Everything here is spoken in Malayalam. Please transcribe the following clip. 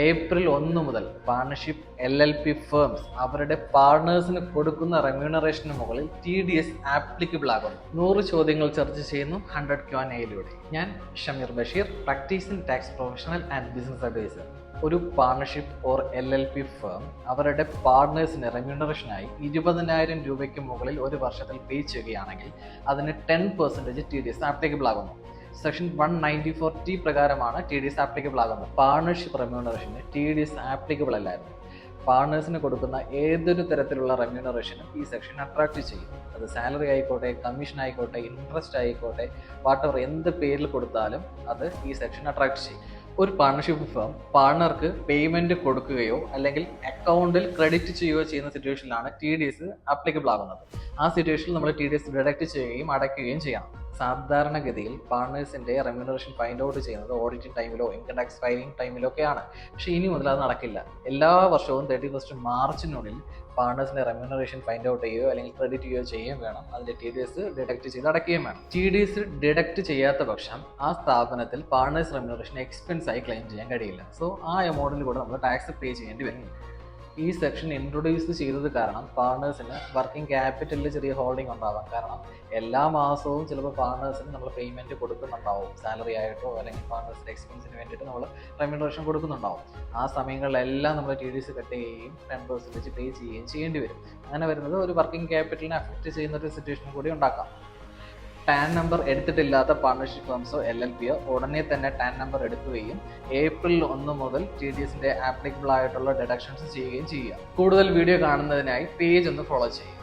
ഏപ്രിൽ 1 മുതൽ പാർട്ണർഷിപ്പ് LLP ഫേംസ് അവരുടെ പാർട്ണേഴ്സിന് കൊടുക്കുന്ന റെമ്യൂണറേഷന് മുകളിൽ TDS ആപ്ലിക്കബിൾ ആകുന്നു. 100 ചോദ്യങ്ങൾ ചർച്ച ചെയ്യുന്നു 100 Q&Aയിലൂടെ. ഞാൻ Shameer Basheer, practising tax professional and business advisor. ഒരു പാർട്ണർഷിപ്പ് ഓർ LLP ഫേം അവരുടെ പാർട്ണേഴ്സിന് റെമ്യൂണറേഷനായി 20,000 രൂപയ്ക്ക് മുകളിൽ ഒരു വർഷത്തിൽ പേ ചെയ്യുകയാണെങ്കിൽ അതിന് 10% TDS ആപ്ലിക്കബിൾ ആകുന്നു. സെക്ഷൻ 194T പ്രകാരമാണ് TDS ആപ്ലിക്കബിൾ ആകുന്നത്. പാർട്ണർഷിപ്പ് റെമ്യൂണറേഷന് TDS ആപ്ലിക്കബിൾ അല്ലായിരുന്നു. പാർട്ണേഴ്സിന് കൊടുക്കുന്ന ഏതൊരു തരത്തിലുള്ള റെമ്യൂണറേഷനും ഈ സെക്ഷൻ അട്രാക്ട് ചെയ്യും. അത് സാലറി ആയിക്കോട്ടെ, കമ്മീഷൻ ആയിക്കോട്ടെ, ഇൻട്രസ്റ്റ് ആയിക്കോട്ടെ, വാട്ടെവർ എന്ത് പേരിൽ കൊടുത്താലും അത് ഈ സെക്ഷൻ അട്രാക്ട് ചെയ്യും. ഒരു പാർട്ണർഷിപ്പ് ഫേം പാർട്ണർക്ക് പേയ്മെന്റ് കൊടുക്കുകയോ അല്ലെങ്കിൽ അക്കൗണ്ടിൽ ക്രെഡിറ്റ് ചെയ്യുകയോ ചെയ്യുന്ന സിറ്റുവേഷനിലാണ് TDS ആപ്ലിക്കബിൾ ആകുന്നത്. ആ സിറ്റുവേഷനിൽ നമ്മൾ TDS ഡിഡക്ട് ചെയ്യുകയും അടയ്ക്കുകയും ചെയ്യണം. സാധാരണഗതിയിൽ പാർട്ണേഴ്സിന്റെ റെമ്യൂണറേഷൻ ഫൈൻഡ് ഔട്ട് ചെയ്യുന്നത് ഓഡിറ്റിംഗ് ടൈമിലോ ഇൻകം ടാക്സ് ഫയലിംഗ് ടൈമിലോ ഒക്കെയാണ്. പക്ഷേ ഇനി മുതൽ അത് നടക്കില്ല. എല്ലാ വർഷവും 31 മാർച്ചിനുള്ളിൽ പാർട്ണേഴ്സിന്റെ റെമ്യൂണറേഷൻ ഫൈൻഡ് ഔട്ട് ചെയ്യുകയോ അല്ലെങ്കിൽ ക്രെഡിറ്റ് ചെയ്യുകയോ ചെയ്യുകയും വേണം. അതിന്റെ TDS ഡിഡക്ട് ചെയ്ത് അടയ്ക്കുകയും വേണം. TDS ഡിഡക്ട് ചെയ്യാത്ത പക്ഷം ആ സ്ഥാപനത്തിൽ പാർട്ണേഴ്സ് റെമ്യൂണറേഷൻ എക്സ്പെൻസ് ആയി ക്ലെയിം ചെയ്യാൻ കഴിയില്ല. സോ ആ എമൗണ്ടിൽ കൂടെ നമ്മൾ ടാക്സ് പേ ചെയ്യേണ്ടി വരും. ഈ സെക്ഷൻ ഇൻട്രൊഡ്യൂസ് ചെയ്തത് കാരണം പാർട്ണേഴ്സിന് വർക്കിംഗ് ക്യാപിറ്റലിൽ ചെറിയ ഹോൾഡിംഗ് ഉണ്ടാവാം. കാരണം എല്ലാ മാസവും ചിലപ്പോൾ പാർട്ണേഴ്സിന് നമ്മൾ പേയ്മെൻറ്റ് കൊടുക്കുന്നുണ്ടാവും. സാലറി ആയിട്ടോ അല്ലെങ്കിൽ പാർട്ണേഴ്സിൻ്റെ എക്സ്പെൻസിന് വേണ്ടിയിട്ട് നമ്മൾ റെമ്യൂണറേഷൻ കൊടുക്കുന്നുണ്ടാവും. ആ സമയങ്ങളിലെല്ലാം നമ്മൾ TDS കട്ട് ചെയ്യുകയും 10% പേ ചെയ്യുകയും ചെയ്യേണ്ടി വരും. അങ്ങനെ വരുന്നത് ഒരു വർക്കിംഗ് ക്യാപിറ്റലിനെ അഫക്റ്റ് ചെയ്യുന്ന ഒരു സിറ്റുവേഷൻ കൂടി ഉണ്ടാക്കാം. ടാൻ നമ്പർ എടുത്തിട്ടില്ലാത്ത പാർട്ണർഷിപ്പ് ഫേംസോ LLPയോ ഉടനെ തന്നെ ടാൻ നമ്പർ എടുക്കുകയും ഏപ്രിൽ 1 മുതൽ TDSന്റെ ആപ്ലിക്കബിൾ ആയിട്ടുള്ള ഡിഡക്ഷൻസ് ചെയ്യുകയും ചെയ്യുക. കൂടുതൽ വീഡിയോ കാണുന്നതിനായി പേജ് ഒന്ന് ഫോളോ ചെയ്യുക.